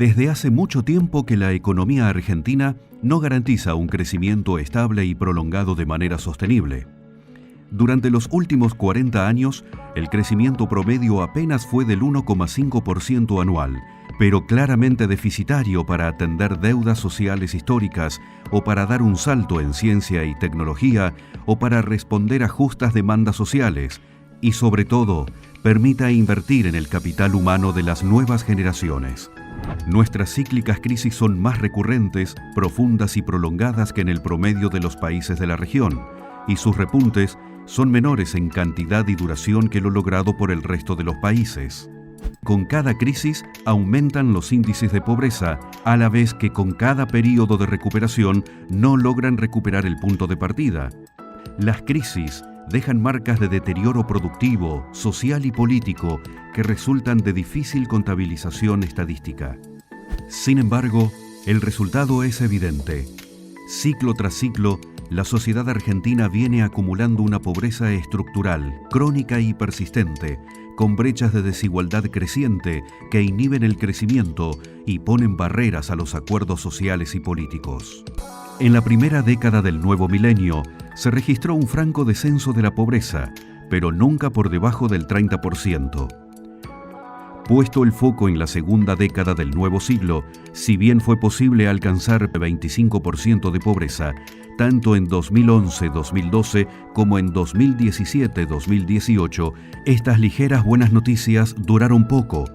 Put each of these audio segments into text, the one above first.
Desde hace mucho tiempo que la economía argentina no garantiza un crecimiento estable y prolongado de manera sostenible. Durante los últimos 40 años, el crecimiento promedio apenas fue del 1,5% anual, pero claramente deficitario para atender deudas sociales históricas o para dar un salto en ciencia y tecnología o para responder a justas demandas sociales y, sobre todo, permita invertir en el capital humano de las nuevas generaciones. Nuestras cíclicas crisis son más recurrentes, profundas y prolongadas que en el promedio de los países de la región, y sus repuntes son menores en cantidad y duración que lo logrado por el resto de los países. Con cada crisis aumentan los índices de pobreza, a la vez que con cada periodo de recuperación no logran recuperar el punto de partida. Las crisis dejan marcas de deterioro productivo, social y político que resultan de difícil contabilización estadística. Sin embargo, el resultado es evidente. Ciclo tras ciclo, la sociedad argentina viene acumulando una pobreza estructural, crónica y persistente, con brechas de desigualdad creciente que inhiben el crecimiento y ponen barreras a los acuerdos sociales y políticos. En la primera década del nuevo milenio, se registró un franco descenso de la pobreza, pero nunca por debajo del 30%. Puesto el foco en la segunda década del nuevo siglo, si bien fue posible alcanzar el 25% de pobreza, tanto en 2011-2012 como en 2017-2018, estas ligeras buenas noticias duraron poco.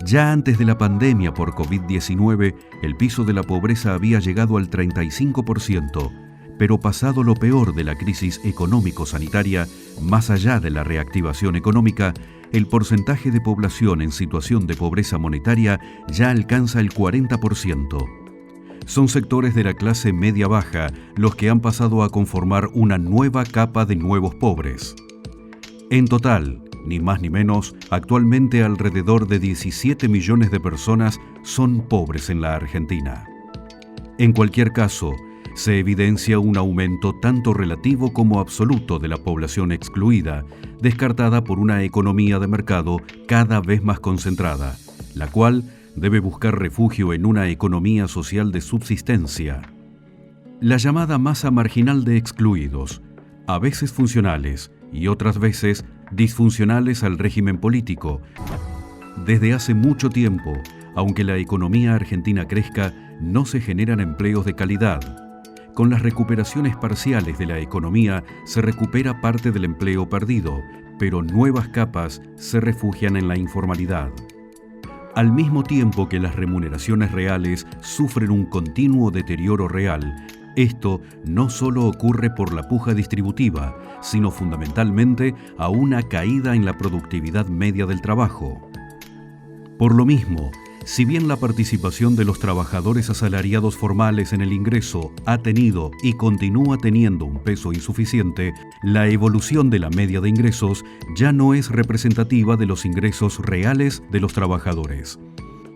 Ya antes de la pandemia por COVID-19, el piso de la pobreza había llegado al 35%, pero pasado lo peor de la crisis económico-sanitaria, más allá de la reactivación económica, el porcentaje de población en situación de pobreza monetaria ya alcanza el 40%. Son sectores de la clase media-baja los que han pasado a conformar una nueva capa de nuevos pobres. En total, ni más ni menos, actualmente alrededor de 17 millones de personas son pobres en la Argentina. En cualquier caso, se evidencia un aumento tanto relativo como absoluto de la población excluida, descartada por una economía de mercado cada vez más concentrada, la cual debe buscar refugio en una economía social de subsistencia. La llamada masa marginal de excluidos, a veces funcionales y otras veces disfuncionales al régimen político. Desde hace mucho tiempo, aunque la economía argentina crezca, no se generan empleos de calidad. Con las recuperaciones parciales de la economía se recupera parte del empleo perdido, pero nuevas capas se refugian en la informalidad. Al mismo tiempo que las remuneraciones reales sufren un continuo deterioro real, esto no solo ocurre por la puja distributiva, sino fundamentalmente a una caída en la productividad media del trabajo. Por lo mismo, si bien la participación de los trabajadores asalariados formales en el ingreso ha tenido y continúa teniendo un peso insuficiente, la evolución de la media de ingresos ya no es representativa de los ingresos reales de los trabajadores.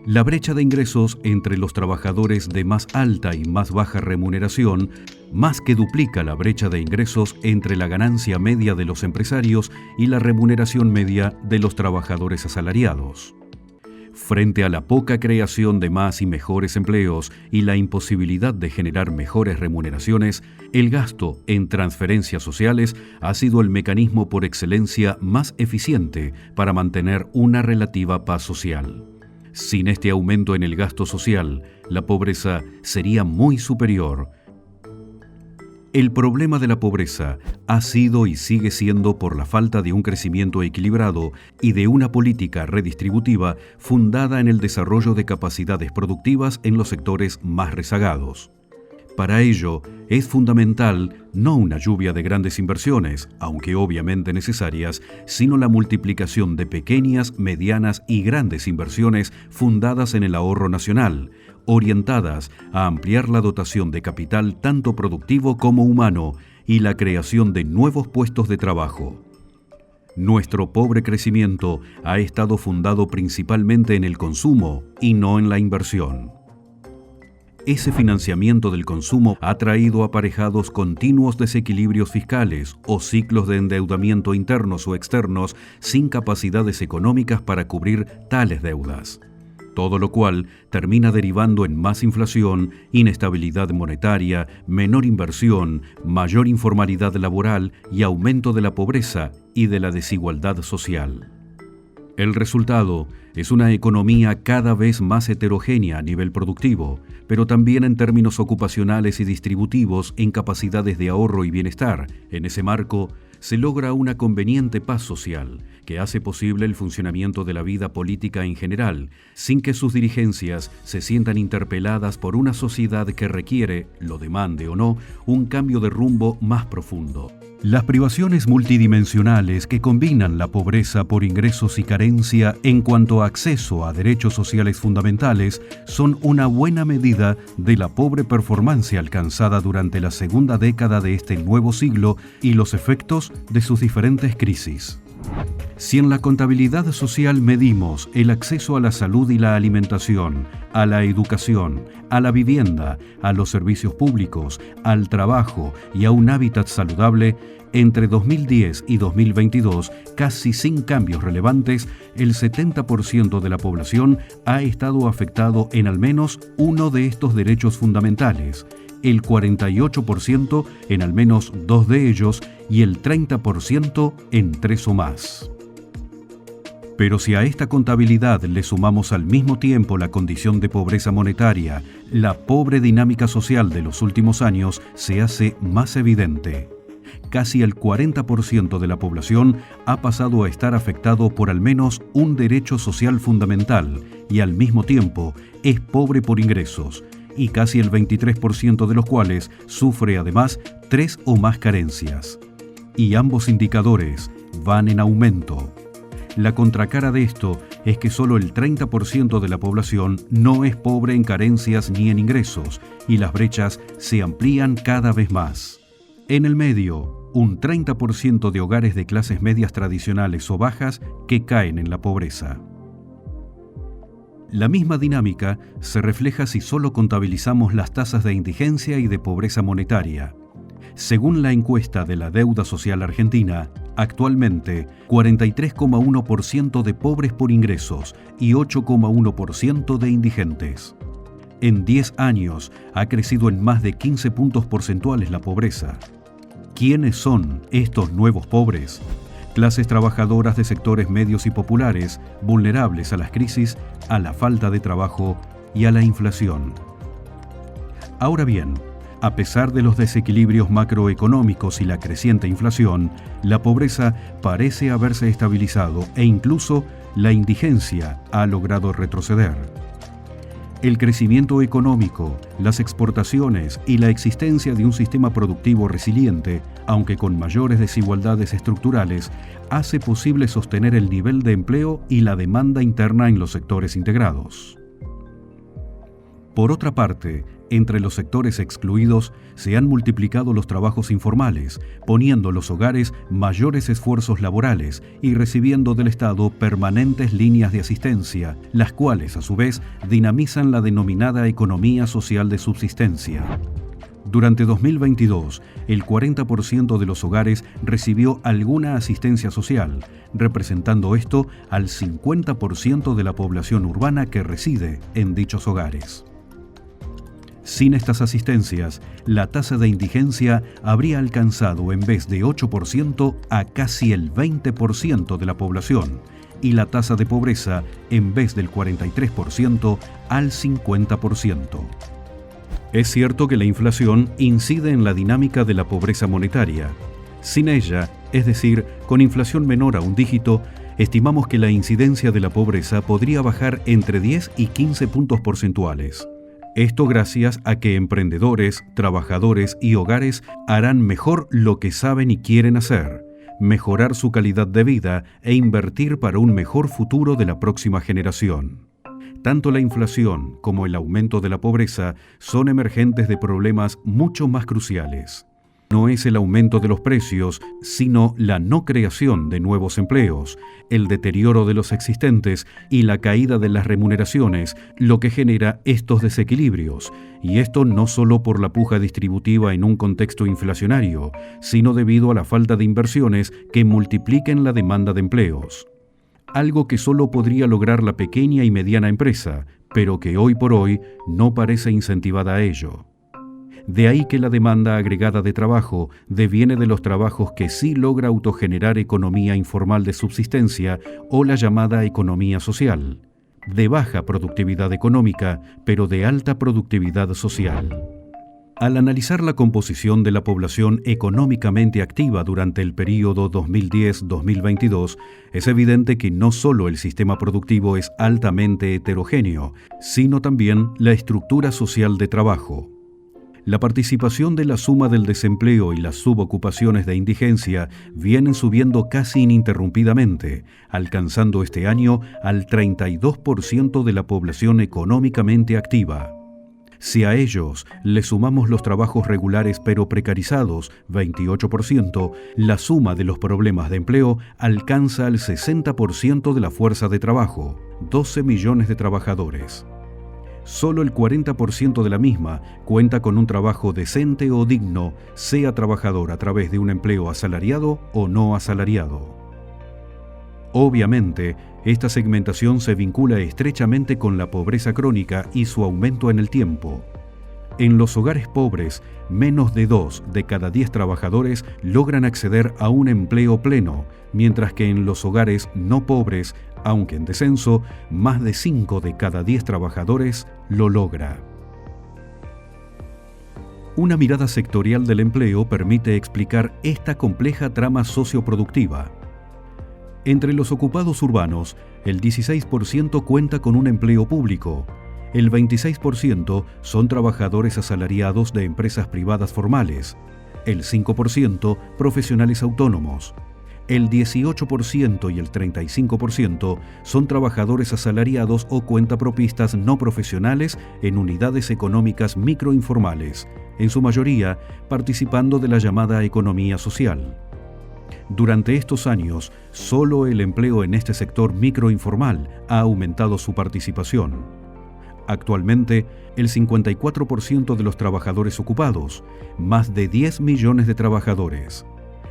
La brecha de ingresos entre los trabajadores de más alta y más baja remuneración más que duplica la brecha de ingresos entre la ganancia media de los empresarios y la remuneración media de los trabajadores asalariados. Frente a la poca creación de más y mejores empleos y la imposibilidad de generar mejores remuneraciones, el gasto en transferencias sociales ha sido el mecanismo por excelencia más eficiente para mantener una relativa paz social. Sin este aumento en el gasto social, la pobreza sería muy superior. El problema de la pobreza ha sido y sigue siendo por la falta de un crecimiento equilibrado y de una política redistributiva fundada en el desarrollo de capacidades productivas en los sectores más rezagados. Para ello, es fundamental no una lluvia de grandes inversiones, aunque obviamente necesarias, sino la multiplicación de pequeñas, medianas y grandes inversiones fundadas en el ahorro nacional, orientadas a ampliar la dotación de capital tanto productivo como humano y la creación de nuevos puestos de trabajo. Nuestro pobre crecimiento ha estado fundado principalmente en el consumo y no en la inversión. Ese financiamiento del consumo ha traído aparejados continuos desequilibrios fiscales o ciclos de endeudamiento internos o externos sin capacidades económicas para cubrir tales deudas. todo lo cual termina derivando en más inflación, inestabilidad monetaria, menor inversión, mayor informalidad laboral y aumento de la pobreza y de la desigualdad social. El resultado es una economía cada vez más heterogénea a nivel productivo, pero también en términos ocupacionales y distributivos en capacidades de ahorro y bienestar. En ese marco, se logra una conveniente paz social que hace posible el funcionamiento de la vida política en general, sin que sus dirigencias se sientan interpeladas por una sociedad que requiere, lo demande o no, un cambio de rumbo más profundo. Las privaciones multidimensionales que combinan la pobreza por ingresos y carencia en cuanto a acceso a derechos sociales fundamentales son una buena medida de la pobre performance alcanzada durante la segunda década de este nuevo siglo y los efectos de sus diferentes crisis. Si en la contabilidad social medimos el acceso a la salud y la alimentación, a la educación, a la vivienda, a los servicios públicos, al trabajo y a un hábitat saludable, entre 2010 y 2022, casi sin cambios relevantes, el 70% de la población ha estado afectado en al menos uno de estos derechos fundamentales, el 48% en al menos dos de ellos y el 30% en tres o más. Pero si a esta contabilidad le sumamos al mismo tiempo la condición de pobreza monetaria, la pobre dinámica social de los últimos años se hace más evidente. Casi el 40% de la población ha pasado a estar afectado por al menos un derecho social fundamental y al mismo tiempo es pobre por ingresos, y casi el 23% de los cuales sufre además tres o más carencias. Y ambos indicadores van en aumento. La contracara de esto es que solo el 30% de la población no es pobre en carencias ni en ingresos, y las brechas se amplían cada vez más. En el medio, un 30% de hogares de clases medias tradicionales o bajas que caen en la pobreza. La misma dinámica se refleja si solo contabilizamos las tasas de indigencia y de pobreza monetaria. Según la encuesta de la Deuda Social Argentina, actualmente 43,1% de pobres por ingresos y 8,1% de indigentes. En 10 años ha crecido en más de 15 puntos porcentuales la pobreza. ¿Quiénes son estos nuevos pobres? Clases trabajadoras de sectores medios y populares, vulnerables a las crisis, a la falta de trabajo y a la inflación. Ahora bien, a pesar de los desequilibrios macroeconómicos y la creciente inflación, la pobreza parece haberse estabilizado e incluso la indigencia ha logrado retroceder. El crecimiento económico, las exportaciones y la existencia de un sistema productivo resiliente, aunque con mayores desigualdades estructurales, hace posible sostener el nivel de empleo y la demanda interna en los sectores integrados. Por otra parte, entre los sectores excluidos se han multiplicado los trabajos informales, poniendo los hogares mayores esfuerzos laborales y recibiendo del Estado permanentes líneas de asistencia, las cuales a su vez dinamizan la denominada economía social de subsistencia. Durante 2022, el 40% de los hogares recibió alguna asistencia social, representando esto al 50% de la población urbana que reside en dichos hogares. Sin estas asistencias, la tasa de indigencia habría alcanzado en vez de 8% a casi el 20% de la población y la tasa de pobreza en vez del 43% al 50%. Es cierto que la inflación incide en la dinámica de la pobreza monetaria. Sin ella, es decir, con inflación menor a un dígito, estimamos que la incidencia de la pobreza podría bajar entre 10 y 15 puntos porcentuales. Esto gracias a que emprendedores, trabajadores y hogares harán mejor lo que saben y quieren hacer, mejorar su calidad de vida e invertir para un mejor futuro de la próxima generación. Tanto la inflación como el aumento de la pobreza son emergentes de problemas mucho más cruciales. No es el aumento de los precios, sino la no creación de nuevos empleos, el deterioro de los existentes y la caída de las remuneraciones, lo que genera estos desequilibrios. Y esto no solo por la puja distributiva en un contexto inflacionario, sino debido a la falta de inversiones que multipliquen la demanda de empleos. algo que solo podría lograr la pequeña y mediana empresa, pero que hoy por hoy no parece incentivada a ello. De ahí que la demanda agregada de trabajo deviene de los trabajos que sí logra autogenerar economía informal de subsistencia o la llamada economía social, de baja productividad económica, pero de alta productividad social. Al analizar la composición de la población económicamente activa durante el período 2010-2022, es evidente que no solo el sistema productivo es altamente heterogéneo, sino también la estructura social de trabajo. La participación de la suma del desempleo y las subocupaciones de indigencia vienen subiendo casi ininterrumpidamente, alcanzando este año al 32% de la población económicamente activa. Si a ellos le sumamos los trabajos regulares pero precarizados, 28%, la suma de los problemas de empleo alcanza al 60% de la fuerza de trabajo, 12 millones de trabajadores. Solo el 40% de la misma cuenta con un trabajo decente o digno, sea trabajador a través de un empleo asalariado o no asalariado. Obviamente, esta segmentación se vincula estrechamente con la pobreza crónica y su aumento en el tiempo. En los hogares pobres, menos de 2 de cada 10 trabajadores logran acceder a un empleo pleno, mientras que en los hogares no pobres, aunque en descenso, más de 5 de cada 10 trabajadores lo logra. Una mirada sectorial del empleo permite explicar esta compleja trama socioproductiva. Entre los ocupados urbanos, el 16% cuenta con un empleo público, el 26% son trabajadores asalariados de empresas privadas formales, el 5% profesionales autónomos, el 18% y el 35% son trabajadores asalariados o cuentapropistas no profesionales en unidades económicas microinformales, en su mayoría participando de la llamada economía social. Durante estos años, solo el empleo en este sector microinformal ha aumentado su participación. Actualmente, el 54% de los trabajadores ocupados, más de 10 millones de trabajadores,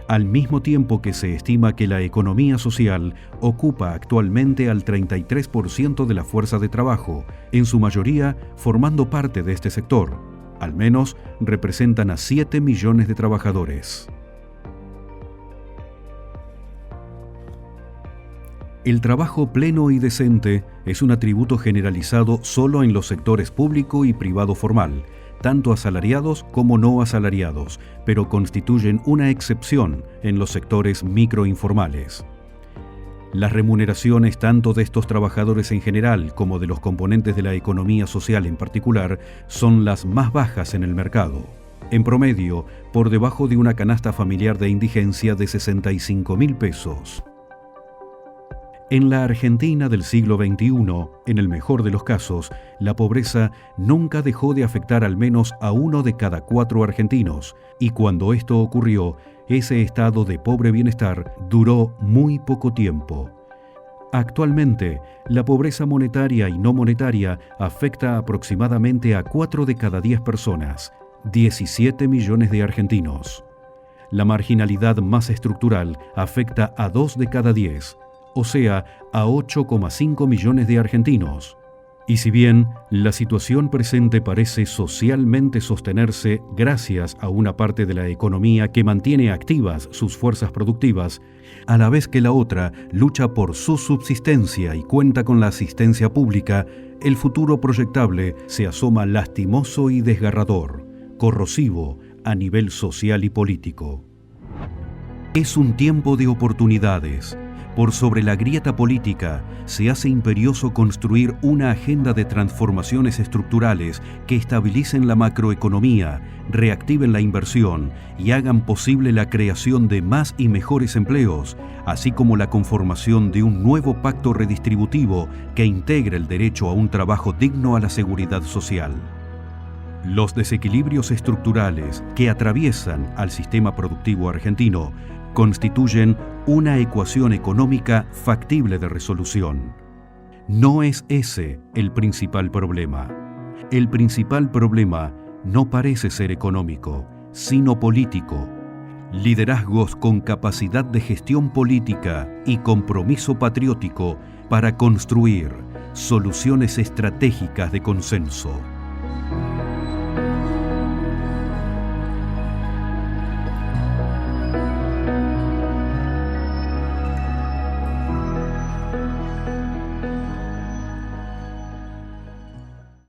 al mismo tiempo que se estima que la economía social ocupa actualmente al 33% de la fuerza de trabajo, en su mayoría formando parte de este sector. Al menos representan a 7 millones de trabajadores. El trabajo pleno y decente es un atributo generalizado solo en los sectores público y privado formal, tanto asalariados como no asalariados, pero constituyen una excepción en los sectores microinformales. Las remuneraciones tanto de estos trabajadores en general como de los componentes de la economía social en particular son las más bajas en el mercado. En promedio, por debajo de una canasta familiar de indigencia de 65.000 pesos. En la Argentina del siglo XXI, en el mejor de los casos, la pobreza nunca dejó de afectar al menos a 1 de cada 4 argentinos, y cuando esto ocurrió, ese estado de pobre bienestar duró muy poco tiempo. Actualmente, la pobreza monetaria y no monetaria afecta aproximadamente a 4 de cada 10 personas, 17 millones de argentinos. La marginalidad más estructural afecta a 2 de cada 10, o sea, a 8,5 millones de argentinos. Y si bien la situación presente parece socialmente sostenerse gracias a una parte de la economía que mantiene activas sus fuerzas productivas, a la vez que la otra lucha por su subsistencia y cuenta con la asistencia pública, el futuro proyectable se asoma lastimoso y desgarrador, corrosivo a nivel social y político. Es un tiempo de oportunidades. Por sobre la grieta política, se hace imperioso construir una agenda de transformaciones estructurales que estabilicen la macroeconomía, reactiven la inversión y hagan posible la creación de más y mejores empleos, así como la conformación de un nuevo pacto redistributivo que integre el derecho a un trabajo digno a la seguridad social. Los desequilibrios estructurales que atraviesan al sistema productivo argentino constituyen una ecuación económica factible de resolución. No es ese el principal problema. El principal problema no parece ser económico, sino político. Liderazgos con capacidad de gestión política y compromiso patriótico para construir soluciones estratégicas de consenso.